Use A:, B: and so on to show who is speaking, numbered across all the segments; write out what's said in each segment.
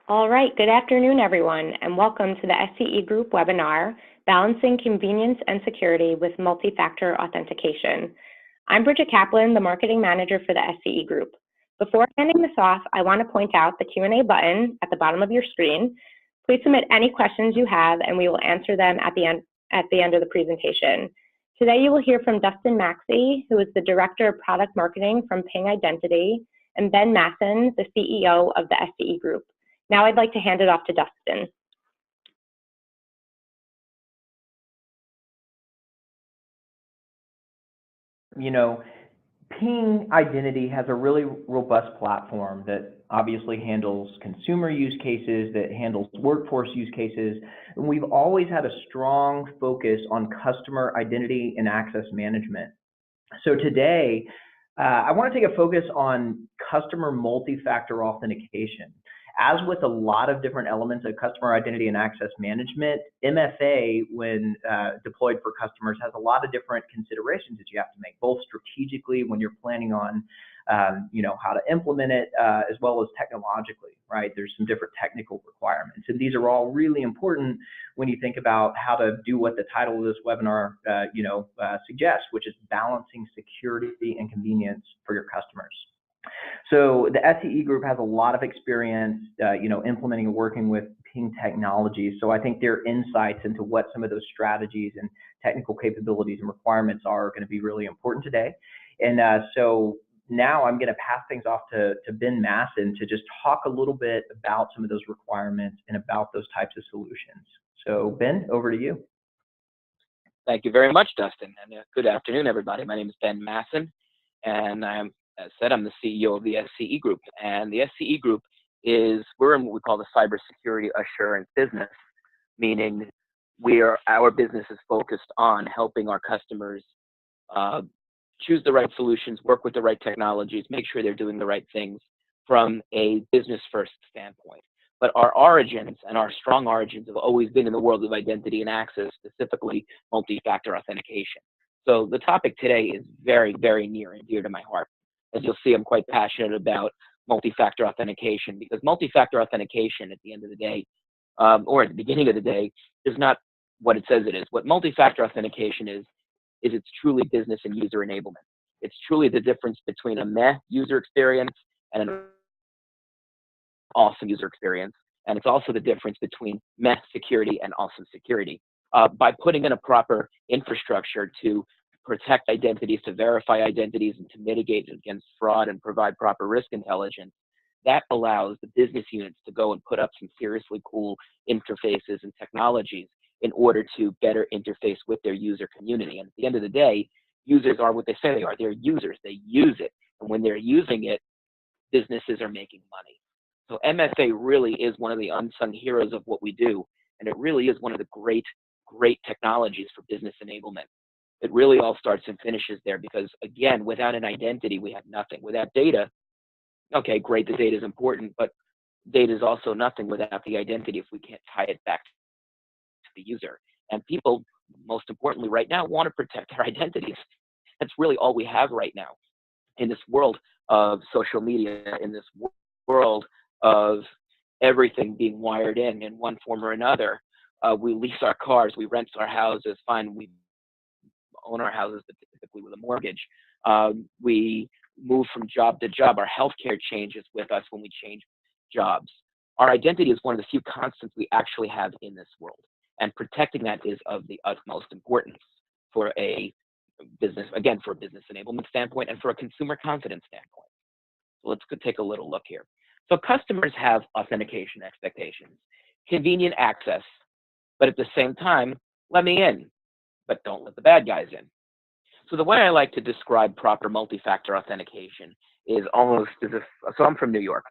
A: All right, good afternoon, everyone, and welcome to the SCE Group webinar, Balancing Convenience and Security with Multi-Factor Authentication. I'm Bridget Kaplan, the Marketing Manager for the SCE Group. Before handing this off, I want to point out the Q&A button at the bottom of your screen. Please submit any questions you have, and we will answer them at the end of the presentation. Today, you will hear from Dustin Maxey, who is the Director of Product Marketing from Ping Identity, and Ben Masson, the CEO of the SCE Group. Now I'd like to hand it off to Dustin.
B: Ping Identity has a really robust platform that obviously handles consumer use cases, that handles workforce use cases, and we've always had a strong focus on customer identity and access management. So today, I want to take a focus on customer multi-factor authentication. As with a lot of different elements of customer identity and access management, MFA, when deployed for customers, has a lot of different considerations that you have to make, both strategically when you're planning on, how to implement it, as well as technologically, right? There's some different technical requirements, and these are all really important when you think about how to do what the title of this webinar, suggests, which is balancing security and convenience for your customers. So the SCE Group has a lot of experience, implementing and working with Ping technology. So I think their insights into what some of those strategies and technical capabilities and requirements are going to be really important today. And so now I'm going to pass things off to Ben Masson to just talk a little bit about some of those requirements and about those types of solutions. So Ben, over to you.
C: Thank you very much, Dustin. And good afternoon, everybody. My name is Ben Masson, and as said, I'm the CEO of the SCE Group. And the SCE Group we're in what we call the cybersecurity assurance business, meaning our business is focused on helping our customers choose the right solutions, work with the right technologies, make sure they're doing the right things from a business-first standpoint. But our origins and our strong origins have always been in the world of identity and access, specifically multi-factor authentication. So the topic today is very, very near and dear to my heart. As you'll see, I'm quite passionate about multi-factor authentication, because multi-factor authentication at the end of the day, or at the beginning of the day, is not what it says it is. What multi-factor authentication is it's truly business and user enablement. It's truly the difference between a meh user experience and an awesome user experience. And it's also the difference between meh security and awesome security. By putting in a proper infrastructure to protect identities, to verify identities, and to mitigate against fraud and provide proper risk intelligence, that allows the business units to go and put up some seriously cool interfaces and technologies in order to better interface with their user community. And at the end of the day, users are what they say they are. They're users. They use it. And when they're using it, businesses are making money. So MFA really is one of the unsung heroes of what we do. And it really is one of the great, great technologies for business enablement. It really all starts and finishes there, because, again, without an identity, we have nothing. Without data, okay, great, the data is important, but data is also nothing without the identity if we can't tie it back to the user. And people, most importantly right now, want to protect their identities. That's really all we have right now in this world of social media, in this world of everything being wired in one form or another. We lease our cars, we rent our houses, fine, we own our houses, but typically with a mortgage. We move from job to job. Our healthcare changes with us when we change jobs. Our identity is one of the few constants we actually have in this world, and protecting that is of the utmost importance for a business, again, for a business enablement standpoint and for a consumer confidence standpoint. So let's go take a little look here. So customers have authentication expectations, convenient access, but at the same time, let me in, but don't let the bad guys in. So the way I like to describe proper multi-factor authentication is almost as if, so I'm from New York,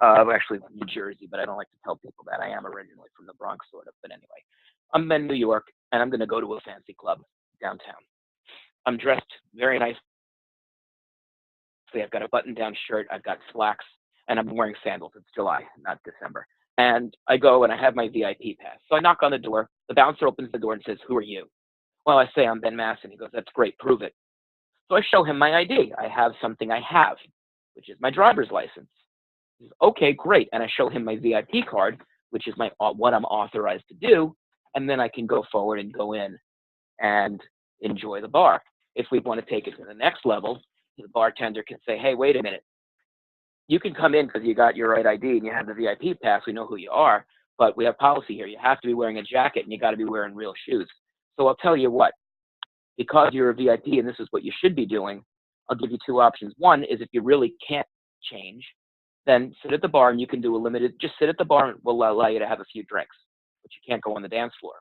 C: actually New Jersey, but I don't like to tell people that. I am originally from the Bronx, sort of, but anyway. I'm in New York, and I'm going to go to a fancy club downtown. I'm dressed very nicely. I've got a button-down shirt, I've got slacks, and I'm wearing sandals. It's July, not December. And I go and I have my VIP pass. So I knock on the door. The bouncer opens the door and says, "Who are you?" Well, I say, "I'm Ben Masson." He goes, "That's great, prove it." So I show him my ID. I have something I have, which is my driver's license. He says, okay, great. And I show him my VIP card, which is what I'm authorized to do. And then I can go forward and go in and enjoy the bar. If we want to take it to the next level, the bartender can say, hey, wait a minute. You can come in because you got your right ID and you have the VIP pass. We know who you are, but we have policy here. You have to be wearing a jacket and you got to be wearing real shoes. So I'll tell you what, because you're a VIP and this is what you should be doing, I'll give you two options. One is if you really can't change, then sit at the bar and you can do a limited, just sit at the bar and we'll allow you to have a few drinks, but you can't go on the dance floor.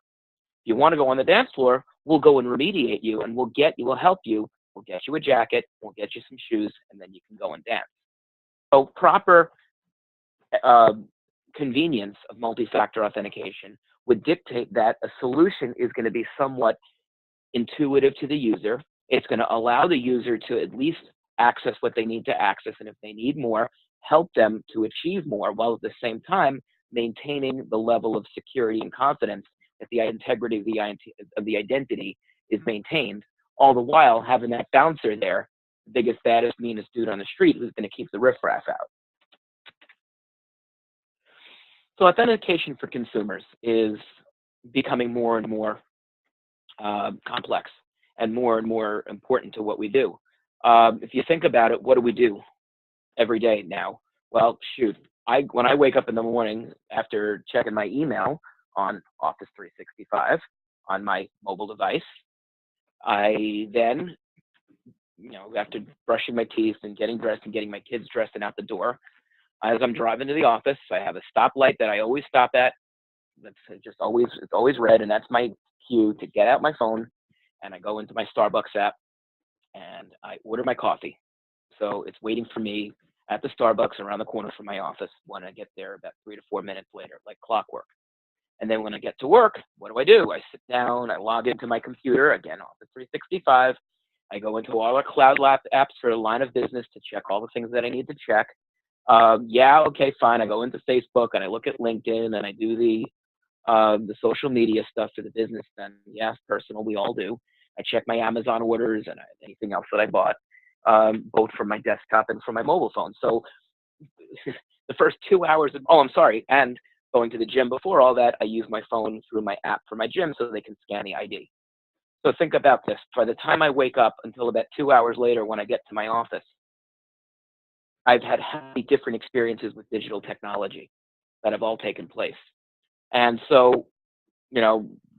C: If you want to go on the dance floor, we'll go and remediate you and we'll help you. We'll get you a jacket, we'll get you some shoes, and then you can go and dance. So proper convenience of multi-factor authentication would dictate that a solution is going to be somewhat intuitive to the user. It's going to allow the user to at least access what they need to access, and if they need more, help them to achieve more, while at the same time maintaining the level of security and confidence that the integrity of the identity is maintained, all the while having that bouncer there, the biggest, baddest, meanest dude on the street who's going to keep the riffraff out. So authentication for consumers is becoming more and more complex and more important to what we do. If you think about it, what do we do every day now? Well, shoot, when I wake up in the morning after checking my email on Office 365 on my mobile device, I then, after brushing my teeth and getting dressed and getting my kids dressed and out the door, as I'm driving to the office, I have a stoplight that I always stop at. It's always red, and that's my cue to get out my phone, and I go into my Starbucks app, and I order my coffee. So it's waiting for me at the Starbucks around the corner from my office when I get there about 3 to 4 minutes later, like clockwork. And then when I get to work, what do? I sit down, I log into my computer, again, Office 365. I go into all our cloud apps for a line of business to check all the things that I need to check. Okay, fine. I go into Facebook and I look at LinkedIn and I do the social media stuff for the business. And yes, personal, we all do. I check my Amazon orders and anything else that I bought, both from my desktop and from my mobile phone. So the first 2 hours and going to the gym before all that, I use my phone through my app for my gym so they can scan the ID. So think about this. By the time I wake up until about 2 hours later when I get to my office, I've had different experiences with digital technology that have all taken place. And so,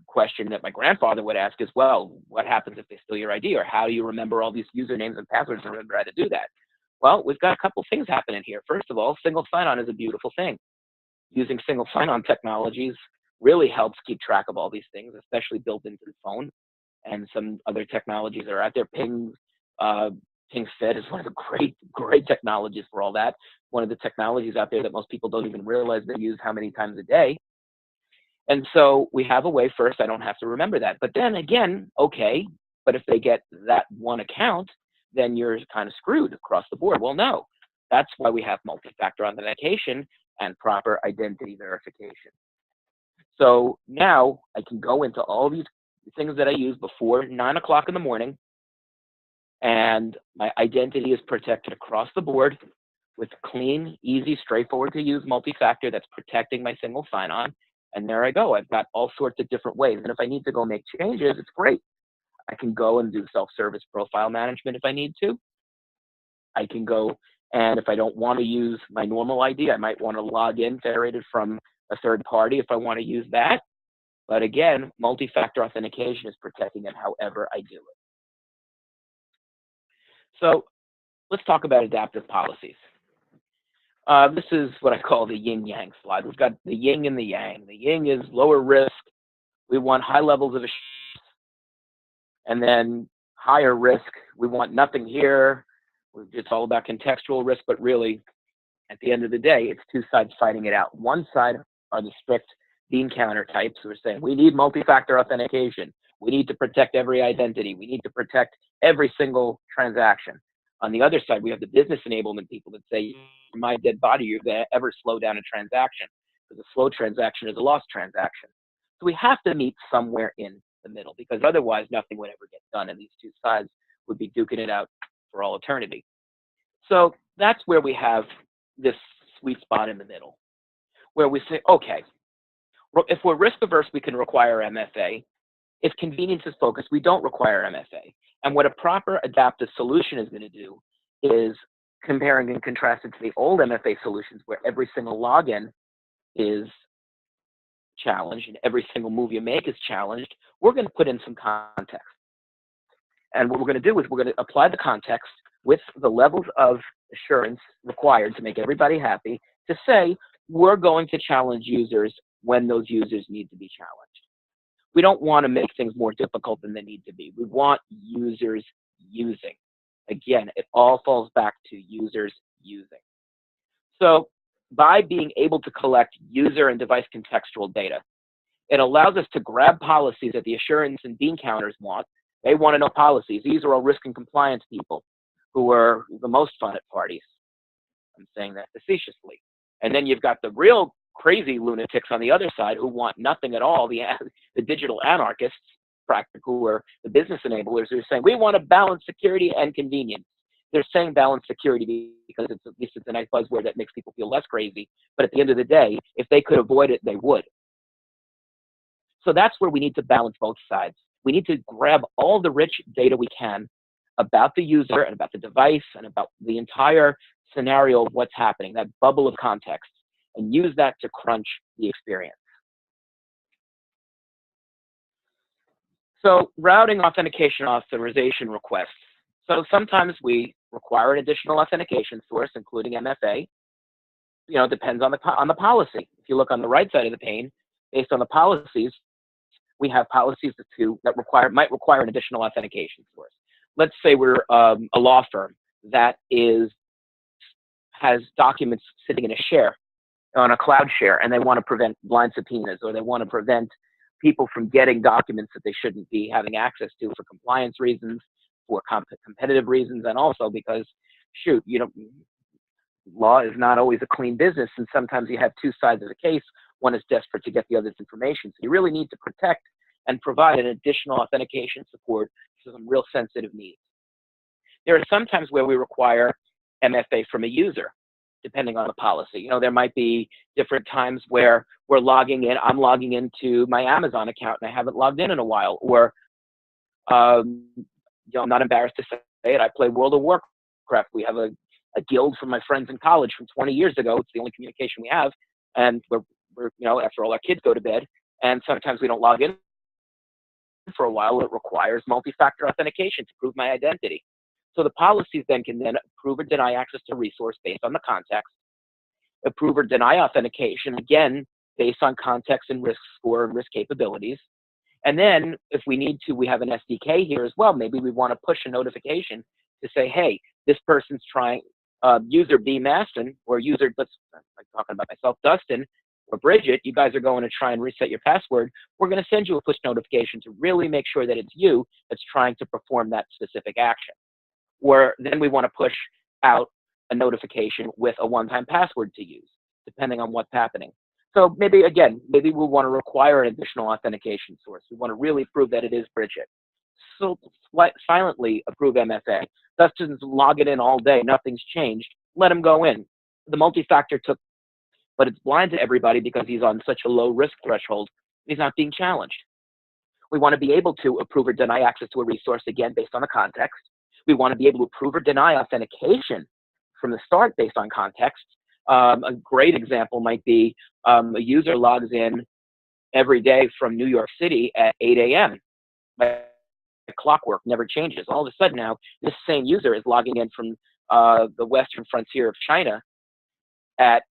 C: question that my grandfather would ask is, well, what happens if they steal your ID? Or how do you remember all these usernames and passwords and remember how to do that? Well, we've got a couple things happening here. First of all, single sign-on is a beautiful thing. Using single sign-on technologies really helps keep track of all these things, especially built into the phone. And some other technologies that are out there. PingFed is one of the great technologies for all that. One of the technologies out there that most people don't even realize they use how many times a day. And so we have a way, first, I don't have to remember that. But then again, okay, but if they get that one account, then you're kind of screwed across the board. Well, no, that's why we have multi-factor authentication and proper identity verification. So now I can go into all these things that I use before 9 o'clock in the morning, and my identity is protected across the board with clean, easy, straightforward to use multi-factor that's protecting my single sign-on. And there I go. I've got all sorts of different ways. And if I need to go make changes, it's great. I can go and do self-service profile management if I need to. I can go, and if I don't want to use my normal ID, I might want to log in federated from a third party if I want to use that. But again, multi-factor authentication is protecting it however I do it. So let's talk about adaptive policies. This is what I call the yin-yang slide. We've got the yin and the yang. The yin is lower risk. We want high levels of assurance. And then higher risk, we want nothing here. It's all about contextual risk, but really, at the end of the day, it's two sides fighting it out. One side are the strict bean counter types who are saying, we need multi-factor authentication. We need to protect every identity. We need to protect every single transaction. On the other side, we have the business enablement people that say, my dead body, you're going to ever slow down a transaction, because a slow transaction is a lost transaction. So we have to meet somewhere in the middle, because otherwise nothing would ever get done, and these two sides would be duking it out for all eternity. So that's where we have this sweet spot in the middle, where we say, okay, if we're risk averse, we can require MFA. If convenience is focused, we don't require MFA. And what a proper adaptive solution is going to do is comparing and contrasting to the old MFA solutions where every single login is challenged and every single move you make is challenged. We're going to put in some context. And what we're going to do is we're going to apply the context with the levels of assurance required to make everybody happy to say we're going to challenge users when those users need to be challenged. We don't want to make things more difficult than they need to be. We want users using. Again, it all falls back to users using. So by being able to collect user and device contextual data, it allows us to grab policies that the assurance and bean counters want. They want to know policies. These are all risk and compliance people who are the most fun at parties. I'm saying that facetiously. And then you've got the real crazy lunatics on the other side who want nothing at all, the digital anarchists, who are the business enablers, who are saying, we want to balance security and convenience. They're saying balance security because at least it's a nice buzzword that makes people feel less crazy. But at the end of the day, if they could avoid it, they would. So that's where we need to balance both sides. We need to grab all the rich data we can about the user and about the device and about the entire scenario of what's happening, that bubble of context, and use that to crunch the experience. So routing authentication authorization requests. So sometimes we require an additional authentication source, including MFA. You know, it depends on the policy. If you look on the right side of the pane, based on the policies, we have policies that might require an additional authentication source. Let's say we're a law firm that has documents sitting in a share, on a cloud share, and they want to prevent blind subpoenas, or they want to prevent people from getting documents that they shouldn't be having access to for compliance reasons, for competitive reasons, and also because, shoot, you know, law is not always a clean business, and sometimes you have two sides of the case. One is desperate to get the other's information. So you really need to protect and provide an additional authentication support for some real sensitive needs. There are some times where we require MFA from a user, depending on the policy. You know, there might be different times where we're logging in, I'm logging into my Amazon account and I haven't logged in a while, or you know, I'm not embarrassed to say it, I play World of Warcraft. We have a guild from my friends in college from 20 years ago. It's the only communication we have, and we're you know, after all, our kids go to bed, and sometimes we don't log in for a while. It requires multi-factor authentication to prove my identity. So the policies then can approve or deny access to a resource based on the context, approve or deny authentication, again, based on context and risk score and risk capabilities. And then if we need to, we have an SDK here as well. Maybe we want to push a notification to say, hey, this person's trying, user B. Maston, or user, I'm talking about myself, Dustin, or Bridget, you guys are going to try and reset your password. We're going to send you a push notification to really make sure that it's you that's trying to perform that specific action. Or then we want to push out a notification with a one-time password to use, depending on what's happening. So maybe, again, maybe we want to require an additional authentication source. We want to really prove that it is Bridget. So silently approve MFA. Dustin's logging in all day, nothing's changed. Let him go in. The multi-factor took, but it's blind to everybody because he's on such a low risk threshold. He's not being challenged. We want to be able to approve or deny access to a resource, again, based on the context. We want to be able to approve or deny authentication from the start based on context. A great example might be a user logs in every day from New York City at 8 a.m. By clockwork, never changes. All of a sudden now, this same user is logging in from the western frontier of China at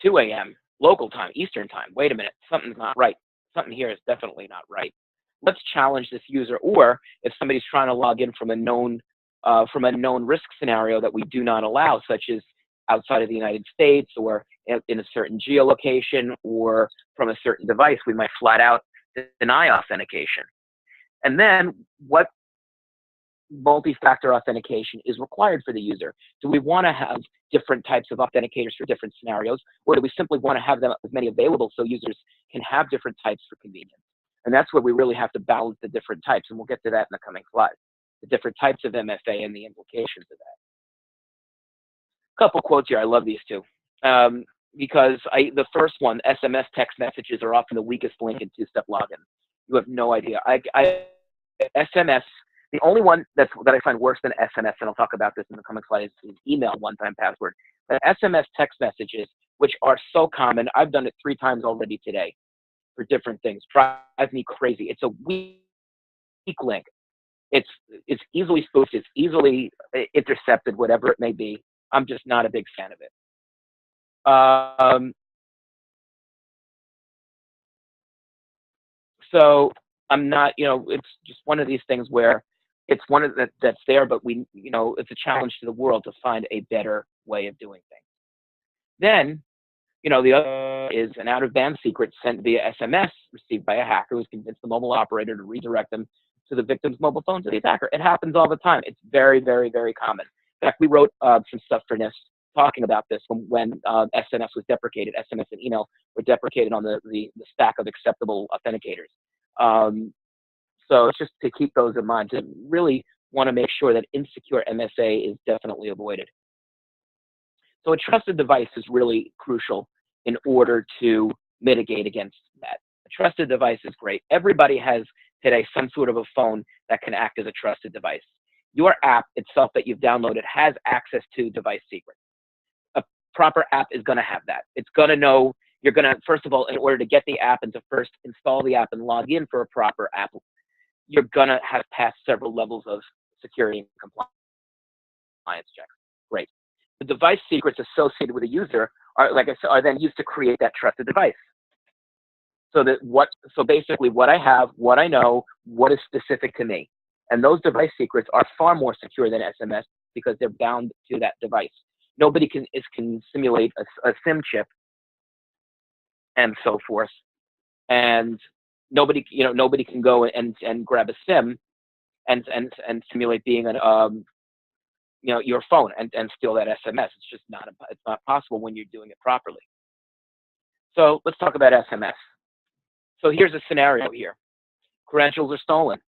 C: 2 a.m. local time, Eastern time. Wait a minute, something's not right. Something here is definitely not right. Let's challenge this user. Or if somebody's trying to log in from a known risk scenario that we do not allow, such as outside of the United States, or in a certain geolocation, or from a certain device, we might flat out deny authentication. And then what multi-factor authentication is required for the user? Do we want to have different types of authenticators for different scenarios, or do we simply want to have them as many available so users can have different types for convenience? And that's where we really have to balance the different types, and we'll get to that in the coming slides, the different types of MFA and the implications of that. A couple quotes here, I love these two. because the first one, SMS text messages, are often the weakest link in two-step login. You have no idea. SMS, the only one that I find worse than SMS, and I'll talk about this in the coming slides, is email one-time password. But SMS text messages, which are so common, I've done it 3 times already today for different things, drives me crazy. It's a weak link. It's easily spoofed. It's easily intercepted, whatever it may be. I'm just not a big fan of it. So I'm not, it's just one of these things where it's one of that's there, but it's a challenge to the world to find a better way of doing things. Then, the other is an out-of-band secret sent via SMS received by a hacker who's convinced the mobile operator to redirect them to the victim's mobile phone to the attacker. It happens all the time. It's very, very, very common. In fact, we wrote some stuff for NIST talking about this when SMS was deprecated. SMS and email were deprecated on the stack of acceptable authenticators. So it's just to keep those in mind, to really want to make sure that insecure MFA is definitely avoided. So a trusted device is really crucial in order to mitigate against that. A trusted device is great. Everybody has today some sort of a phone that can act as a trusted device. Your app itself that you've downloaded has access to device secrets. A proper app is going to have that. It's going to know, you're going to, first of all, in order to get the app and to first install the app and log in for a proper app, you're going to have passed several levels of security and compliance checks. Great. The device secrets associated with a user are, like I said, are then used to create that trusted device. So basically what I have, what I know, what is specific to me. And those device secrets are far more secure than SMS because they're bound to that device. Nobody can simulate a SIM chip and so forth. And nobody can go and grab a SIM and simulate being your phone and steal that SMS. It's just not possible when you're doing it properly. So let's talk about SMS. So here's a scenario here. Credentials are stolen.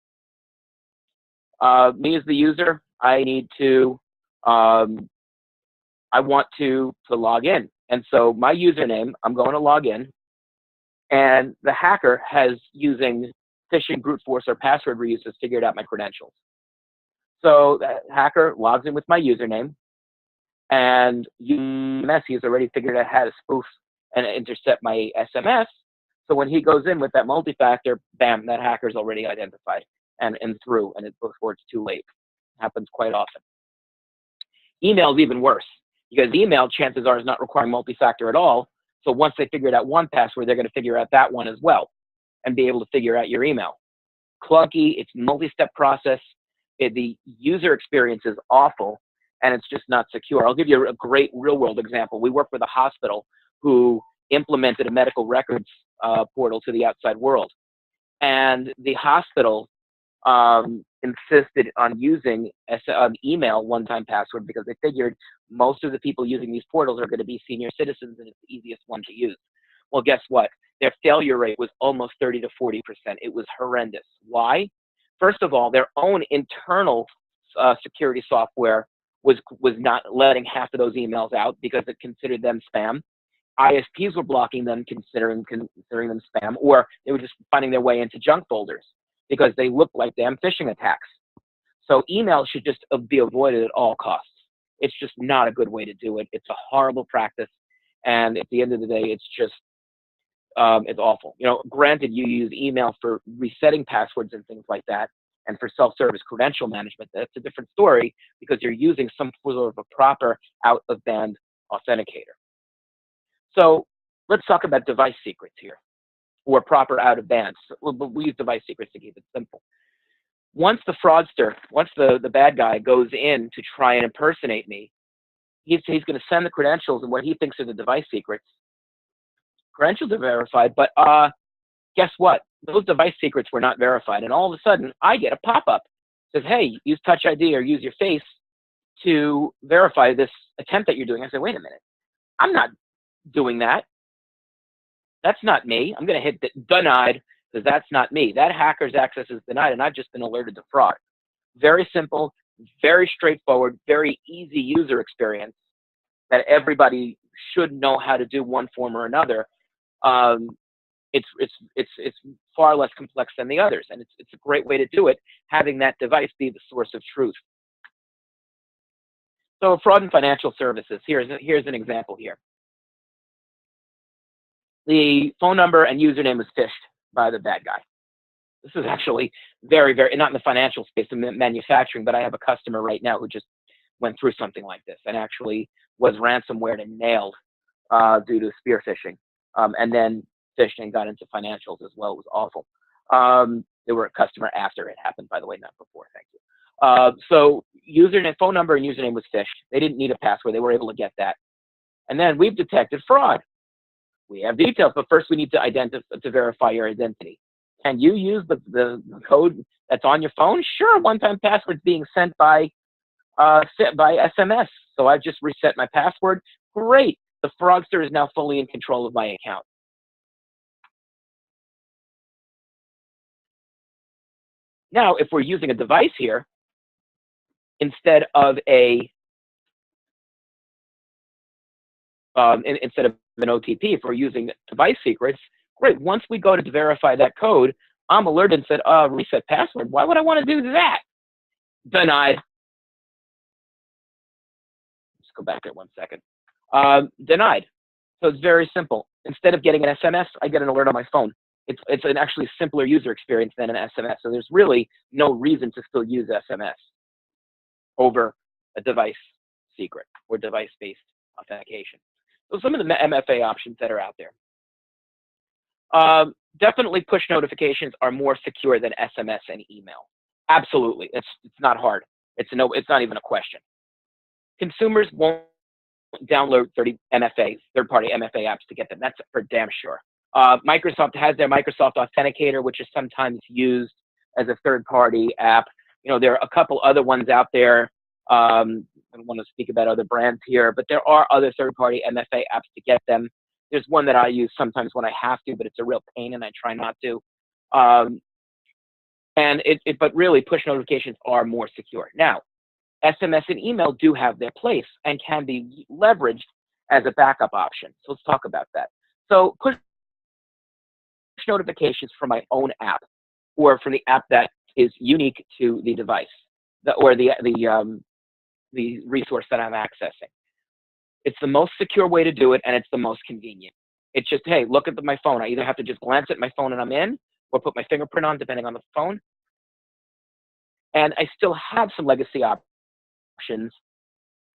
C: Me as the user, I need to, I want to log in. And so my username, I'm going to log in, and the hacker has, using phishing, brute force, or password reuse, has figured out my credentials. So the hacker logs in with my username, and SMS, he's already figured out how to spoof and intercept my SMS. So when he goes in with that multi-factor, bam, that hacker's already identified and through, and before it's too late. It happens quite often. Email is even worse, because email, chances are, is not requiring multi-factor at all. So once they figured out one password, they're going to figure out that one as well and be able to figure out your email. Clunky, it's a multi-step process. The user experience is awful, and it's just not secure. I'll give you a great real-world example. We work with a hospital who implemented a medical records portal to the outside world. And the hospital insisted on using email one-time password because they figured most of the people using these portals are going to be senior citizens, and it's the easiest one to use. Well, guess what? Their failure rate was almost 30 to 40%. It was horrendous. Why? First of all, their own internal security software was not letting half of those emails out because it considered them spam. ISPs were blocking them, considering them spam, or they were just finding their way into junk folders because they looked like damn phishing attacks. So email should just be avoided at all costs. It's just not a good way to do it. It's a horrible practice, and at the end of the day, it's just it's awful. Granted, you use email for resetting passwords and things like that, and for self-service credential management. That's a different story because you're using some sort of a proper out-of-band authenticator. So let's talk about device secrets here, or proper out-of-band. We use device secrets to keep it simple. Once the fraudster, once the bad guy goes in to try and impersonate me, he's going to send the credentials and what he thinks are the device secrets. Credentials are verified, but guess what? Those device secrets were not verified. And all of a sudden, I get a pop-up that says, hey, use Touch ID or use your face to verify this attempt that you're doing. I said, wait a minute. I'm not doing that. That's not me. I'm going to hit denied because that's not me. That hacker's access is denied, and I've just been alerted to fraud. Very simple, very straightforward, very easy user experience that everybody should know how to do one form or another. It's far less complex than the others, and it's a great way to do it, having that device be the source of truth. So fraud in financial services, here's an example here. The phone number and username was phished by the bad guy. This is actually very, very, not in the financial space, in manufacturing, but I have a customer right now who just went through something like this and actually was ransomware and nailed due to spear phishing, and then fished and got into financials as well. It was awful. They were a customer after it happened, by the way, not before. Thank you. So username, phone number and username was phished. They didn't need a password. They were able to get that. And then we've detected fraud. We have details, but first we need to verify your identity. Can you use the code that's on your phone? Sure, one-time password's being sent by SMS. So I've just reset my password. Great. The fraudster is now fully in control of my account. Now, if we're using a device here, instead of instead of an OTP, if we're using device secrets, great. Once we go to verify that code, I'm alerted and said, reset password. Why would I want to do that? Denied. Let's go back there 1 second. Denied. So it's very simple. Instead of getting an SMS, I get an alert on my phone. It's an actually simpler user experience than an SMS. So there's really no reason to still use SMS over a device secret or device-based authentication. So some of the MFA options that are out there. Definitely push notifications are more secure than SMS and email. Absolutely. It's not hard. It's not even a question. Consumers won't download 30 MFAs, third-party MFA apps to get them. That's for damn sure. Microsoft has their Microsoft Authenticator, which is sometimes used as a third-party app. You know, there are a couple other ones out there. I don't want to speak about other brands here, but there are other third-party MFA apps to get them. There's one that I use sometimes when I have to, but it's a real pain and I try not to. But really, push notifications are more secure. Now, SMS and email do have their place and can be leveraged as a backup option. So let's talk about that. So push notifications from my own app or from the app that is unique to the device or the resource that I'm accessing. It's the most secure way to do it, and it's the most convenient. It's just, hey, look at my phone. I either have to just glance at my phone and I'm in, or put my fingerprint on, depending on the phone. And I still have some legacy options,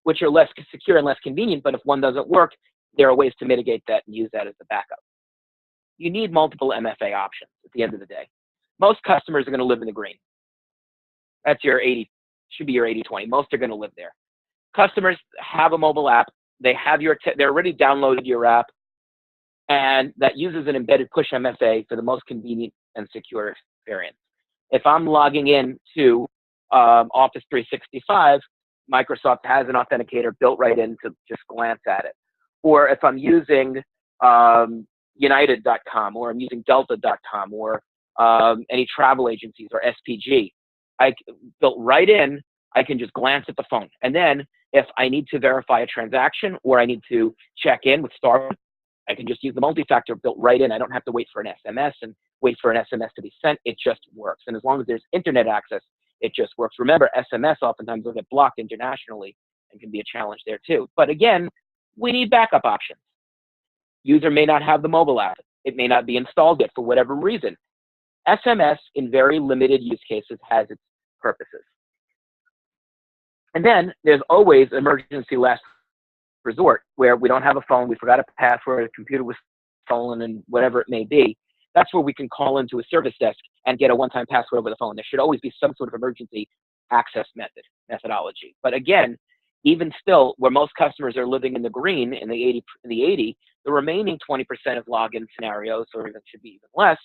C: which are less secure and less convenient, but if one doesn't work, there are ways to mitigate that and use that as the backup. You need multiple MFA options at the end of the day. Most customers are going to live in the green. That's your 80, should be your 80-20. Most are going to live there. Customers have a mobile app. They have they're already downloaded your app, and that uses an embedded push MFA for the most convenient and secure experience. If I'm logging in to Office 365, Microsoft has an authenticator built right in to just glance at it. Or if I'm using United.com, or I'm using Delta.com, or any travel agencies or SPG, built right in, I can just glance at the phone. And then if I need to verify a transaction or I need to check in with Star, I can just use the multi-factor built right in. I don't have to wait for an SMS and wait for an SMS to be sent. It just works. And as long as there's internet access, it just works. Remember, SMS oftentimes will get blocked internationally and can be a challenge there too. But again, we need backup options. User may not have the mobile app. It may not be installed yet for whatever reason. SMS, in very limited use cases, has its purposes. And then there's always emergency last resort, where we don't have a phone, we forgot a password, a computer was stolen, and whatever it may be. That's where we can call into a service desk and get a one-time password over the phone. There should always be some sort of emergency access methodology. But again, even still, where most customers are living in the green, in the 80, the remaining 20% of login scenarios, or even should be even less,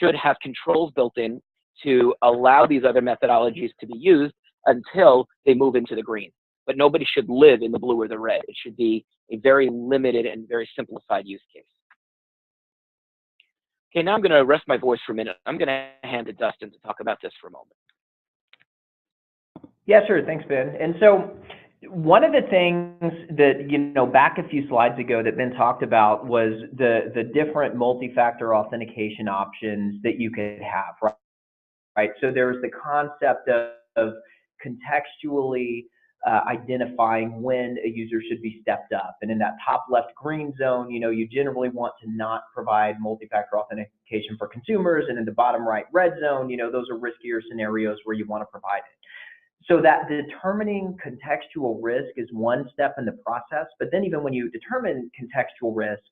C: should have controls built in to allow these other methodologies to be used until they move into the green. But nobody should live in the blue or the red. It should be a very limited and very simplified use case. Okay, now I'm going to rest my voice for a minute. I'm going to hand to Dustin to talk about this for a moment.
B: Yeah, sure. Thanks, Ben. And so One of the things that, back a few slides ago that Ben talked about was the different multi-factor authentication options that you could have, right? So there's the concept of contextually identifying when a user should be stepped up. And in that top left green zone, you generally want to not provide multi-factor authentication for consumers. And in the bottom right red zone, those are riskier scenarios where you want to provide it. So that determining contextual risk is one step in the process. But then even when you determine contextual risk,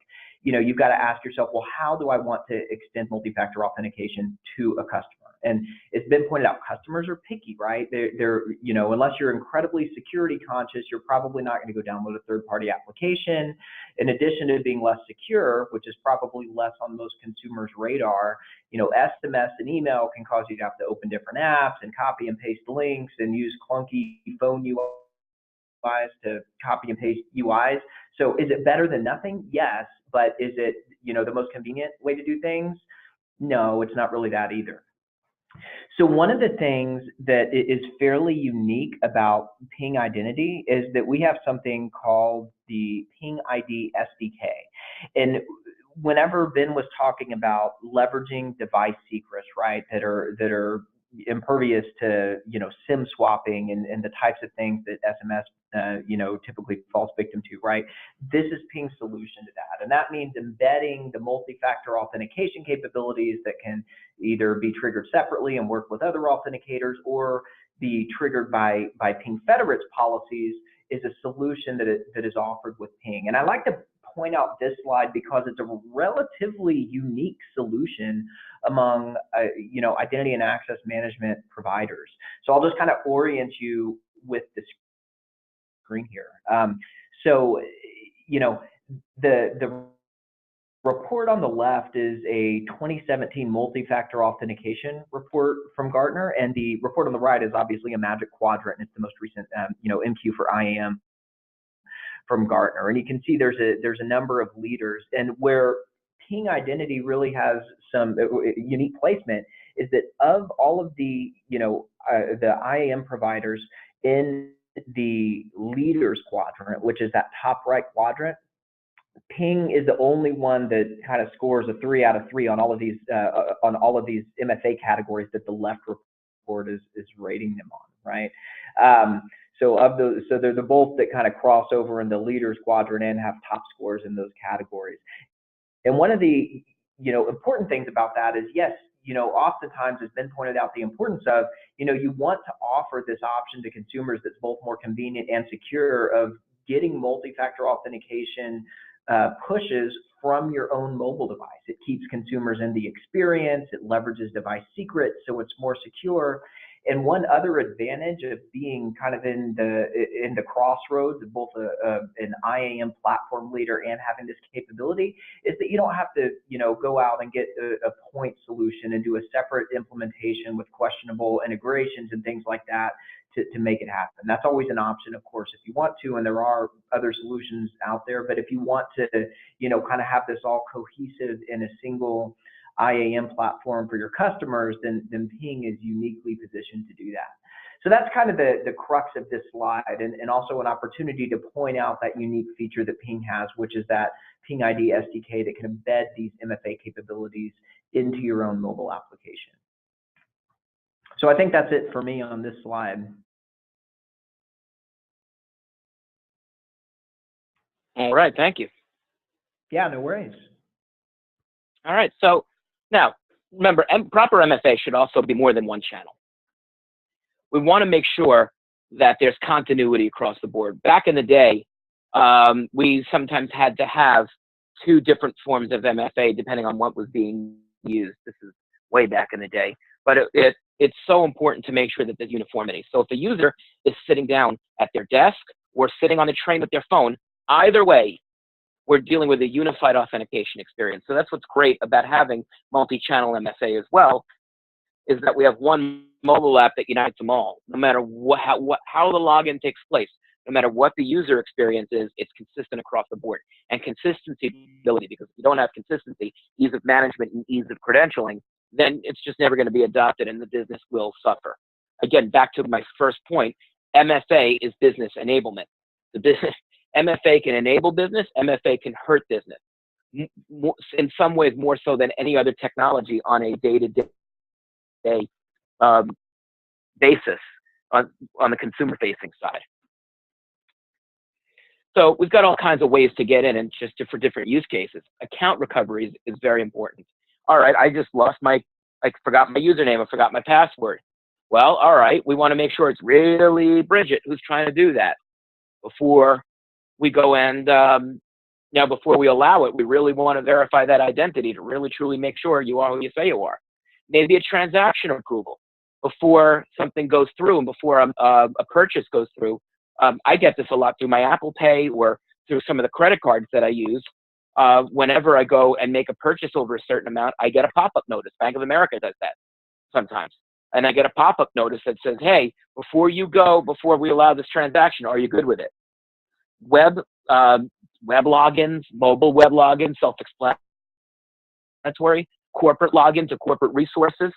B: you've got to ask yourself, well, how do I want to extend multi-factor authentication to a customer? And it's been pointed out, customers are picky, right? They're unless you're incredibly security conscious, you're probably not going to go download a third-party application. In addition to being less secure, which is probably less on most consumers' radar, SMS and email can cause you to have to open different apps and copy and paste links and use clunky phone UIs to copy and paste UIs. So is it better than nothing? Yes, but is it the most convenient way to do things? No, it's not really that either. So one of the things that is fairly unique about Ping Identity is that we have something called the Ping ID SDK. And whenever Ben was talking about leveraging device secrets, right, that are impervious to SIM swapping and the types of things that SMS typically falls victim to, right? This is Ping's solution to that, and that means embedding the multi-factor authentication capabilities that can either be triggered separately and work with other authenticators, or be triggered by Ping Federate's policies, is a solution that is offered with Ping. And I like to point out this slide because it's a relatively unique solution among identity and access management providers. So I'll just kind of orient you with the screen here. The report on the left is a 2017 multi-factor authentication report from Gartner, and the report on the right is obviously a Magic Quadrant, and it's the most recent MQ for IAM from Gartner. And you can see there's a number of leaders, and where Ping Identity really has some unique placement is that of all of the the IAM providers in the leaders quadrant, which is that top right quadrant, Ping is the only one that kind of scores a 3 out of 3 on all of these MFA categories that the left report is rating them on, right? So they're the both that kind of cross over in the leaders quadrant and have top scores in those categories. And one of the important things about that is, yes, oftentimes it's been pointed out the importance of, you want to offer this option to consumers that's both more convenient and secure of getting multi-factor authentication pushes from your own mobile device. It keeps consumers in the experience, it leverages device secrets, so it's more secure. And one other advantage of being kind of in the crossroads of both an IAM platform leader and having this capability is that you don't have to, go out and get a point solution and do a separate implementation with questionable integrations and things like that to make it happen. That's always an option, of course, if you want to, and there are other solutions out there. But if you want to, kind of have this all cohesive in a single IAM platform for your customers, then Ping is uniquely positioned to do that. So that's kind of the crux of this slide, and also an opportunity to point out that unique feature that Ping has, which is that Ping ID SDK that can embed these MFA capabilities into your own mobile application. So I think that's it for me on this slide.
C: All right, thank you.
B: Yeah, no worries.
C: All right, so now remember, proper MFA should also be more than one channel. We want to make sure that there's continuity across the board. Back in the day, we sometimes had to have 2 different forms of MFA depending on what was being used. This is way back in the day, but it's so important to make sure that there's uniformity. So if the user is sitting down at their desk or sitting on the train with their phone, either way, we're dealing with a unified authentication experience. So that's what's great about having multi-channel MFA as well, is that we have one mobile app that unites them all. No matter how the login takes place, no matter what the user experience is, it's consistent across the board. And consistency, because if you don't have consistency, ease of management and ease of credentialing, then it's just never going to be adopted and the business will suffer. Again, back to my first point, MFA is business enablement. The business MFA can enable business, MFA can hurt business. In some ways more so than any other technology on a day-to-day basis on the consumer-facing side. So we've got all kinds of ways to get in, and just for different use cases. Account recovery is very important. All right, I just lost I forgot my username, I forgot my password. Well, all right, we want to make sure it's really Bridget who's trying to do that before we go and before we allow it. We really want to verify that identity to really truly make sure you are who you say you are. Maybe a transaction approval before something goes through and before a purchase goes through. I get this a lot through my Apple Pay or through some of the credit cards that I use. Whenever I go and make a purchase over a certain amount, I get a pop-up notice. Bank of America does that sometimes. And I get a pop-up notice that says, hey, before we allow this transaction, are you good with it? Web logins, mobile web logins, self-explanatory, corporate login to corporate resources,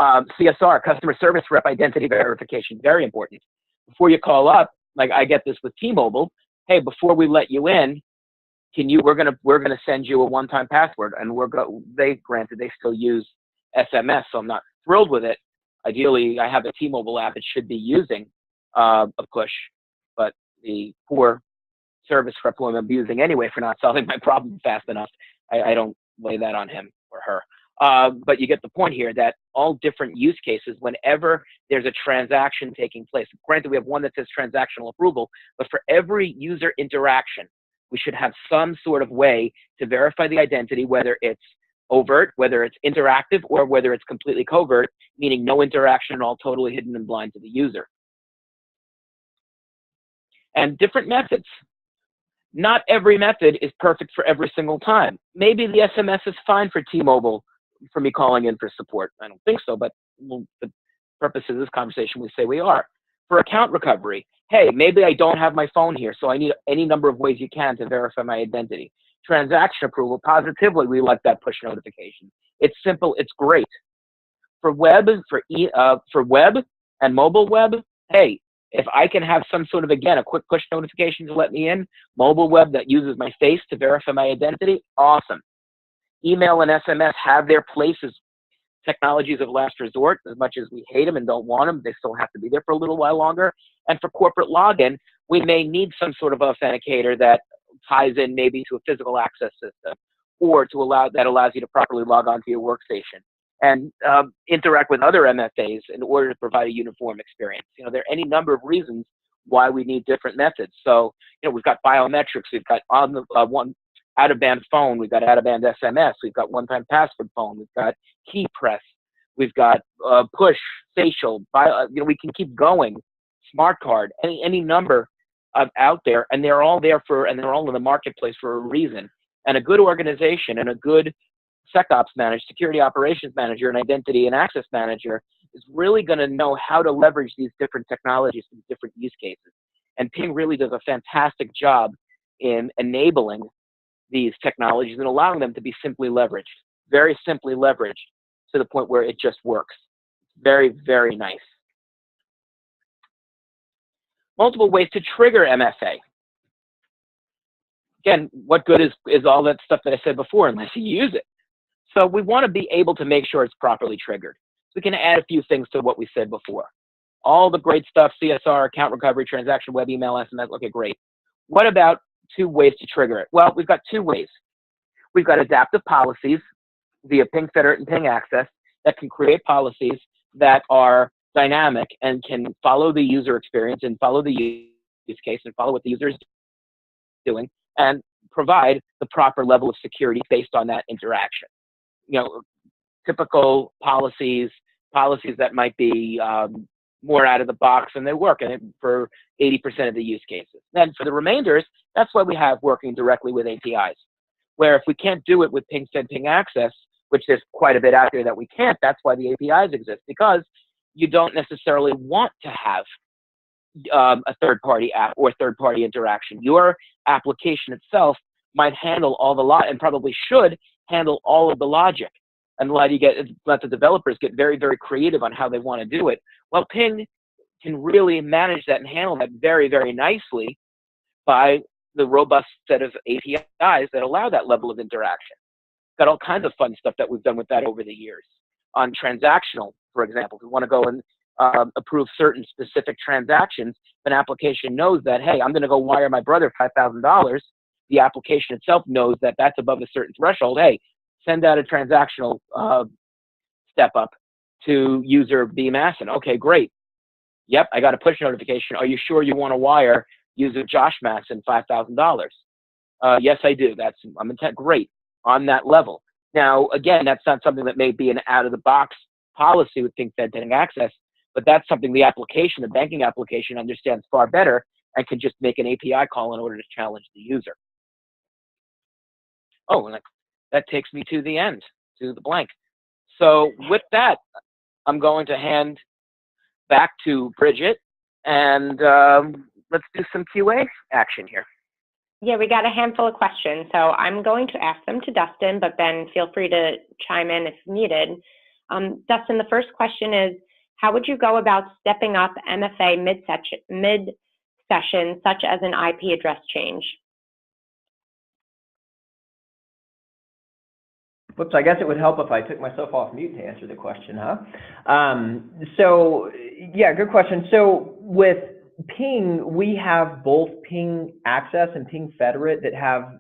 C: CSR, customer service rep identity verification, very important. Before you call up, like I get this with T-Mobile, hey, before we let you in, we're gonna send you a one-time password, and granted they still use SMS, so I'm not thrilled with it. Ideally, I have a T-Mobile app that should be using a push, but the poor service rep who I'm abusing anyway for not solving my problem fast enough, I don't lay that on him or her. But you get the point here that all different use cases, whenever there's a transaction taking place, granted we have one that says transactional approval, but for every user interaction, we should have some sort of way to verify the identity, whether it's overt, whether it's interactive, or whether it's completely covert, meaning no interaction at all, totally hidden and blind to the user. And different methods. Not every method is perfect for every single time. Maybe the SMS is fine for T-Mobile for me calling in for support. I don't think so, but the purpose of this conversation, we say we are. For account recovery, hey, maybe I don't have my phone here, so I need any number of ways you can to verify my identity. Transaction approval, positively, we like that push notification. It's simple, it's great. For web, for web and mobile web, hey, if I can have some sort of, again, a quick push notification to let me in, mobile web that uses my face to verify my identity, awesome. Email and SMS have their places, technologies of last resort. As much as we hate them and don't want them, they still have to be there for a little while longer. And for corporate login, we may need some sort of authenticator that ties in maybe to a physical access system, or that allows you to properly log on to your workstation and interact with other MFAs in order to provide a uniform experience. There are any number of reasons why we need different methods. So, we've got biometrics, we've got on the one out-of-band phone, we've got out-of-band SMS, we've got one-time password phone, we've got key press, we've got push, facial, we can keep going, smart card, any number out there, and they're all there and they're all in the marketplace for a reason. And a good organization and a good SecOps manager, security operations manager, and identity and access manager is really going to know how to leverage these different technologies for different use cases. And Ping really does a fantastic job in enabling these technologies and allowing them to be simply leveraged, very simply leveraged to the point where it just works. Very, very nice. Multiple ways to trigger MFA. Again, what good is all that stuff that I said before unless you use it? So we want to be able to make sure it's properly triggered. So we can add a few things to what we said before. All the great stuff, CSR, account recovery, transaction, web, email, SMS, okay, great. What about 2 ways to trigger it? Well, we've got 2 ways. We've got adaptive policies via Ping Federate and Ping Access that can create policies that are dynamic and can follow the user experience and follow the use case and follow what the user is doing and provide the proper level of security based on that interaction. Typical policies that might be more out of the box, and they work for 80% of the use cases. Then for the remainders, that's why we have working directly with APIs, where if we can't do it with Ping Fed, Ping Access, which there's quite a bit out there that we can't, that's why the APIs exist, because you don't necessarily want to have a third-party app or third-party interaction. Your application itself might handle all the and probably should handle all of the logic, and let the developers get very, very creative on how they want to do it. Well, Ping can really manage that and handle that very, very nicely by the robust set of APIs that allow that level of interaction. Got all kinds of fun stuff that we've done with that over the years. On transactional, for example, if we want to go and approve certain specific transactions, an application knows that, hey, I'm going to go wire my brother $5,000. The application itself knows that that's above a certain threshold. Hey, send out a transactional step up to user B. Masson. Okay, great. Yep, I got a push notification. Are you sure you want to wire user Josh Masson $5,000? Yes, I do. I'm intent. Great. On that level. Now, again, that's not something that may be an out-of-the-box policy with Ping Fed Pending Access, but that's something the application, the banking application, understands far better and can just make an API call in order to challenge the user. Oh, and that takes me to the end, to the blank. So with that, I'm going to hand back to Bridget, and let's do some QA action here.
A: Yeah, we got a handful of questions, so I'm going to ask them to Dustin, but Ben, feel free to chime in if needed. Dustin, the first question is, how would you go about stepping up MFA mid-session, such as an IP address change?
B: Whoops, I guess it would help if I took myself off mute to answer the question, huh? So, yeah, good question. So with Ping, we have both Ping Access and Ping Federate that have,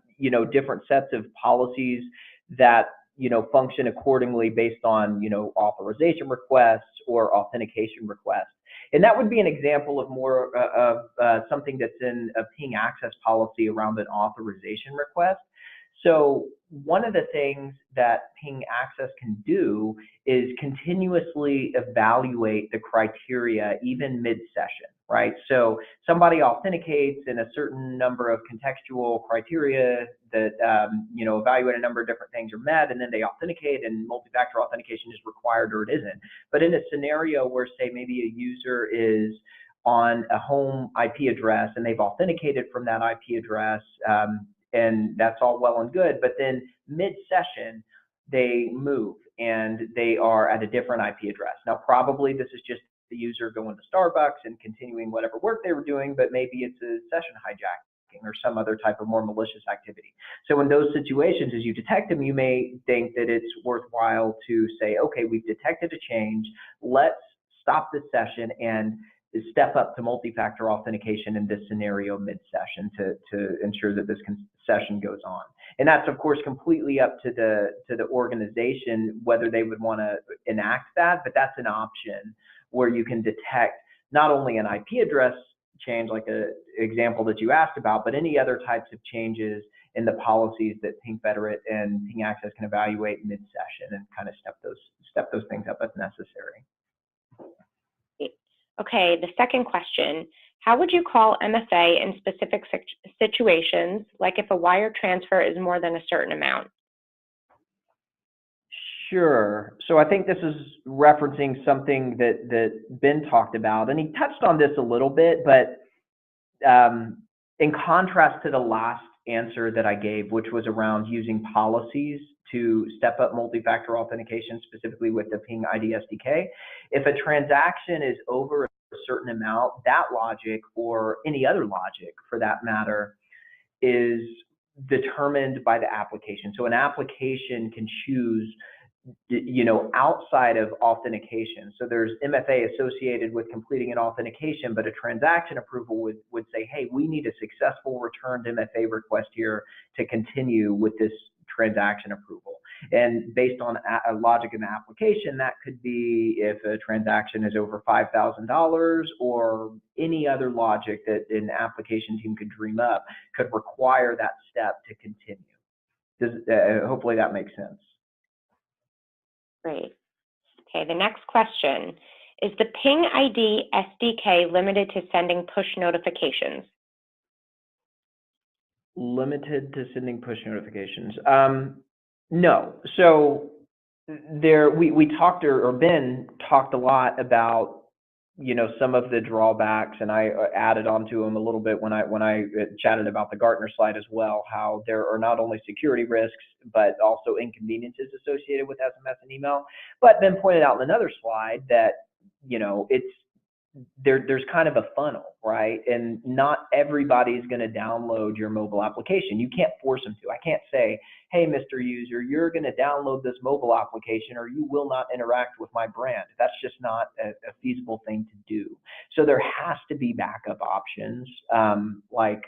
B: different sets of policies that, function accordingly based on, authorization requests or authentication requests. And that would be an example of more of something that's in a Ping Access policy around an authorization request. So one of the things that Ping Access can do is continuously evaluate the criteria even mid-session, right? So somebody authenticates in a certain number of contextual criteria that, evaluate a number of different things are met, and then they authenticate and multi-factor authentication is required or it isn't. But in a scenario where, say, maybe a user is on a home IP address and they've authenticated from that IP address, and that's all well and good, but then mid-session, they move and they are at a different IP address. Now, probably this is just the user going to Starbucks and continuing whatever work they were doing, but maybe it's a session hijacking or some other type of more malicious activity. So in those situations, as you detect them, you may think that it's worthwhile to say, okay, we've detected a change, let's stop this session and step up to multi-factor authentication in this scenario mid-session to ensure that this session goes on. And that's, of course, completely up to the organization whether they would want to enact that, but that's an option where you can detect not only an IP address change, like an example that you asked about, but any other types of changes in the policies that Ping Federate and Ping Access can evaluate mid-session and kind of step those things up as necessary.
A: Okay, the second question, how would you call MFA in specific situations, like if a wire transfer is more than a certain amount?
B: Sure. So I think this is referencing something that Ben talked about, and he touched on this a little bit, but in contrast to the last answer that I gave, which was around using policies to step up multi-factor authentication, specifically with the Ping ID SDK. If a transaction is over a certain amount, that logic, or any other logic for that matter, is determined by the application. So an application can choose, outside of authentication. So there's MFA associated with completing an authentication, but a transaction approval would say, hey, we need a successful returned MFA request here to continue with this transaction approval. And based on a logic in the application, that could be if a transaction is over $5,000 or any other logic that an application team could dream up could require that step to continue. Hopefully that makes sense.
A: Great. Okay, the next question. Is the Ping ID SDK limited to sending push notifications?
B: Limited to sending push notifications. No. So we talked, or Ben talked a lot about, some of the drawbacks, and I added onto them a little bit when I chatted about the Gartner slide as well, how there are not only security risks, but also inconveniences associated with SMS and email. But Ben pointed out in another slide that, there's kind of a funnel, right? And not everybody's going to download your mobile application. You can't force them to. I can't say, hey, Mr. User, you're going to download this mobile application or you will not interact with my brand. That's just not a feasible thing to do. So there has to be backup options, like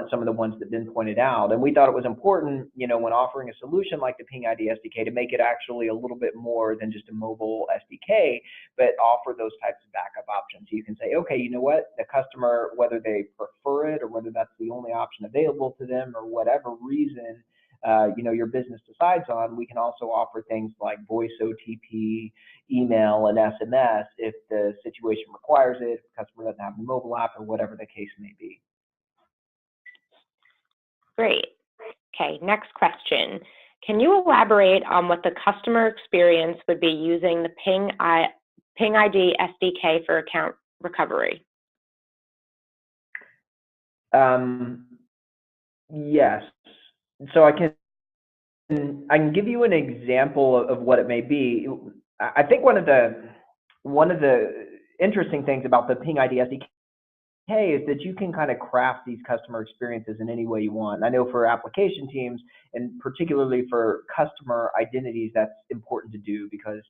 B: some of the ones that have been pointed out. And we thought it was important, when offering a solution like the Ping ID SDK, to make it actually a little bit more than just a mobile SDK, but offer those types of backup options. So you can say, okay, you know what, the customer, whether they prefer it or whether that's the only option available to them or whatever reason, your business decides on, we can also offer things like voice OTP, email, and SMS if the situation requires it, if the customer doesn't have the mobile app or whatever the case may be.
A: Great. Okay, next question. Can you elaborate on what the customer experience would be using the Ping ID SDK for account recovery?
B: Yes. So I can give you an example of what it may be. I think one of the interesting things about the Ping ID SDK is that you can kind of craft these customer experiences in any way you want. I know for application teams, and particularly for customer identities, that's important to do because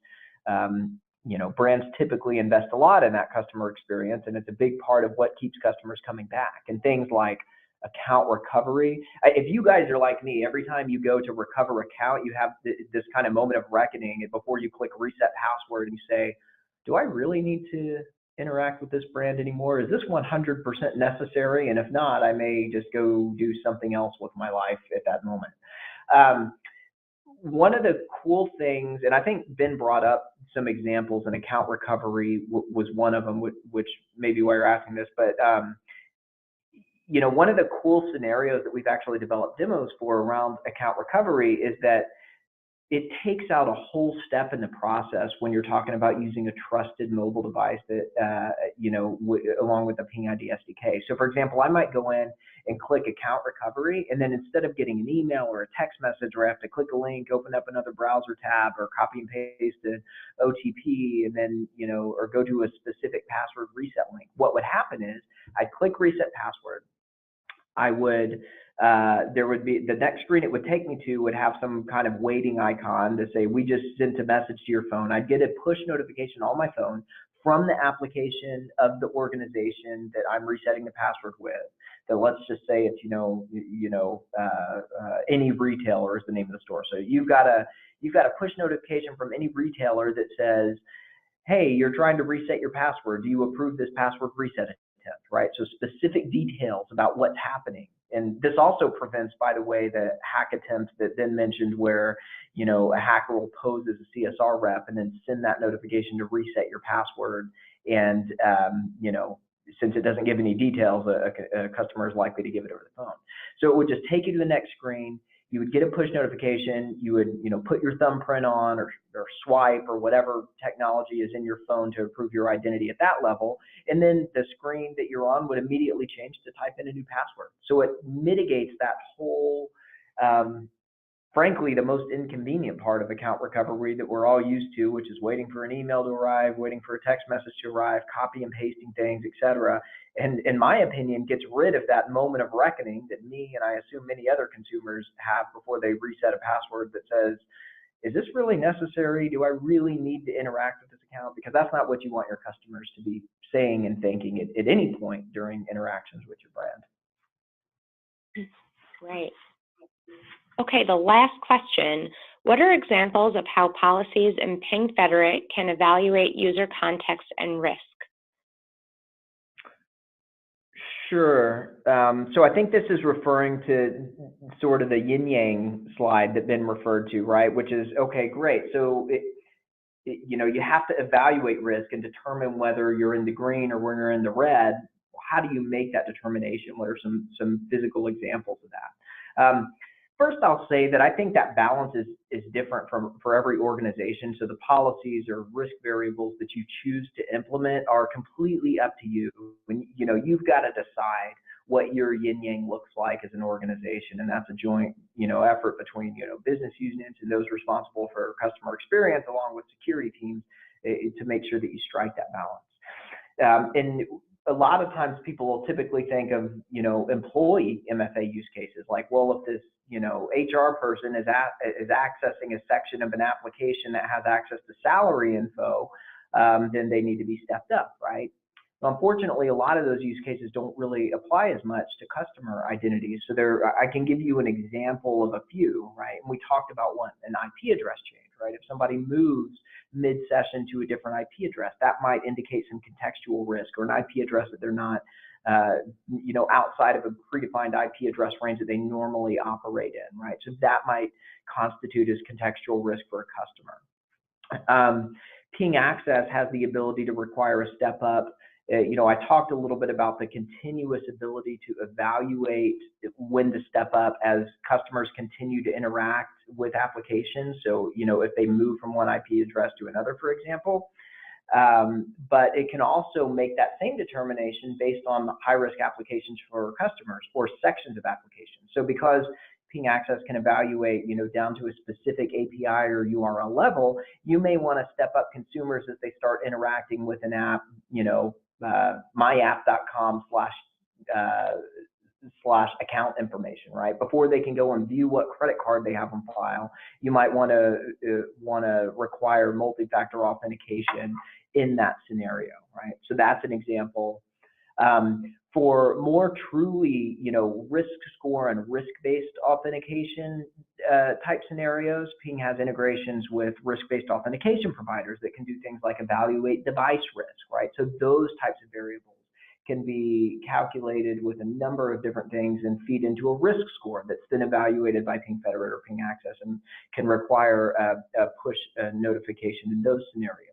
B: brands typically invest a lot in that customer experience, and it's a big part of what keeps customers coming back. And things like account recovery. If you guys are like me, every time you go to recover account, you have this kind of moment of reckoning before you click reset password and you say, do I really need to interact with this brand anymore? Is this 100% necessary? And if not, I may just go do something else with my life at that moment. One of the cool things, and I think Ben brought up some examples, and account recovery was one of them, which may be why you're asking this, but one of the cool scenarios that we've actually developed demos for around account recovery is that it takes out a whole step in the process when you're talking about using a trusted mobile device that, along with the Ping ID SDK. So for example, I might go in and click account recovery, and then instead of getting an email or a text message where I have to click a link, open up another browser tab, or copy and paste an OTP, and then, or go to a specific password reset link, what would happen is I'd click reset password. I would, there would be, the next screen it would take me to would have some kind of waiting icon to say, we just sent a message to your phone. I'd get a push notification on my phone from the application of the organization that I'm resetting the password with. So let's just say it's, any retailer is the name of the store. So you've got a push notification from any retailer that says, hey, you're trying to reset your password. Do you approve this password reset attempt, right? So specific details about what's happening. And this also prevents, by the way, the hack attempt that Ben mentioned where, a hacker will pose as a CSR rep and then send that notification to reset your password. And, since it doesn't give any details, a customer is likely to give it over the phone. So it would just take you to the next screen. You would get a push notification. You would, put your thumbprint on or swipe or whatever technology is in your phone to approve your identity at that level. And then the screen that you're on would immediately change to type in a new password. So it mitigates that whole, frankly, the most inconvenient part of account recovery that we're all used to, which is waiting for an email to arrive, waiting for a text message to arrive, copy and pasting things, etc. And in my opinion, gets rid of that moment of reckoning that me and I assume many other consumers have before they reset a password that says, is this really necessary? Do I really need to interact with this account? Because that's not what you want your customers to be saying and thinking at any point during interactions with your brand.
A: Right. Okay, the last question. What are examples of how policies in Ping Federate can evaluate user context and risk?
B: Sure. So I think this is referring to sort of the yin-yang slide that Ben referred to, right? Which is, okay, great. So, you have to evaluate risk and determine whether you're in the green or when you're in the red. How do you make that determination? What are some physical examples of that? First, I'll say that I think that balance is different for every organization. So the policies or risk variables that you choose to implement are completely up to you. When you've got to decide what your yin yang looks like as an organization, and that's a joint effort between business units and those responsible for customer experience, along with security teams, to make sure that you strike that balance. And a lot of times people will typically think of, employee MFA use cases, like, well, if this, HR person is accessing a section of an application that has access to salary info, then they need to be stepped up, right? Unfortunately, a lot of those use cases don't really apply as much to customer identities. So I can give you an example of a few, right? And we talked about an IP address change, right? If somebody moves mid-session to a different IP address, that might indicate some contextual risk, or an IP address that they're not, outside of a predefined IP address range that they normally operate in, right? So that might constitute as contextual risk for a customer. Ping access has the ability to require a step up. I talked a little bit about the continuous ability to evaluate when to step up as customers continue to interact with applications. So, if they move from one IP address to another, for example. But it can also make that same determination based on high-risk applications for customers or sections of applications. So because Ping Access can evaluate, down to a specific API or URL level, you may want to step up consumers as they start interacting with an app, myapp.com / account information, right? Before they can go and view what credit card they have on file, you might want to require multi-factor authentication in that scenario, right? So that's an example. For more truly, risk score and risk-based authentication type scenarios, Ping has integrations with risk-based authentication providers that can do things like evaluate device risk, right? So those types of variables can be calculated with a number of different things and feed into a risk score that's then evaluated by Ping Federate or Ping Access and can require a push notification in those scenarios.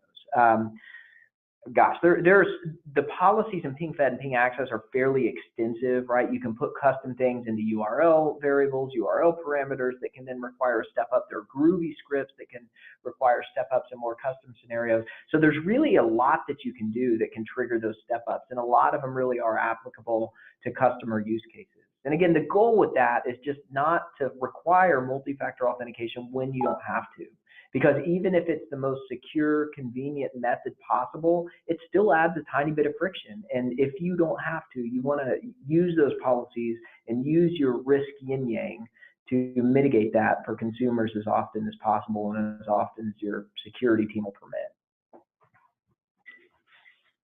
B: There's the policies in Ping Fed and Ping Access are fairly extensive, right? You can put custom things into URL variables, URL parameters that can then require a step up. There are Groovy scripts that can require step ups in more custom scenarios. So there's really a lot that you can do that can trigger those step ups, and a lot of them really are applicable to customer use cases. And again, the goal with that is just not to require multi-factor authentication when you don't have to. Because even if it's the most secure, convenient method possible, it still adds a tiny bit of friction. And if you don't have to, you want to use those policies and use your risk yin-yang to mitigate that for consumers as often as possible and as often as your security team will permit.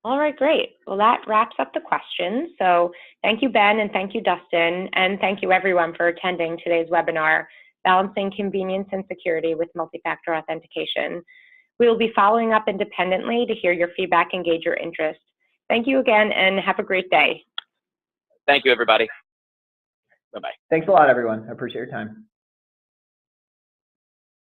A: All right, great. Well, that wraps up the questions. So thank you, Ben, and thank you, Dustin, and thank you everyone for attending today's webinar, Balancing Convenience and Security with Multi-Factor Authentication. We will be following up independently to hear your feedback and gauge your interest. Thank you again, and have a great day.
C: Thank you, everybody. Bye-bye.
B: Thanks a lot, everyone. I appreciate your time.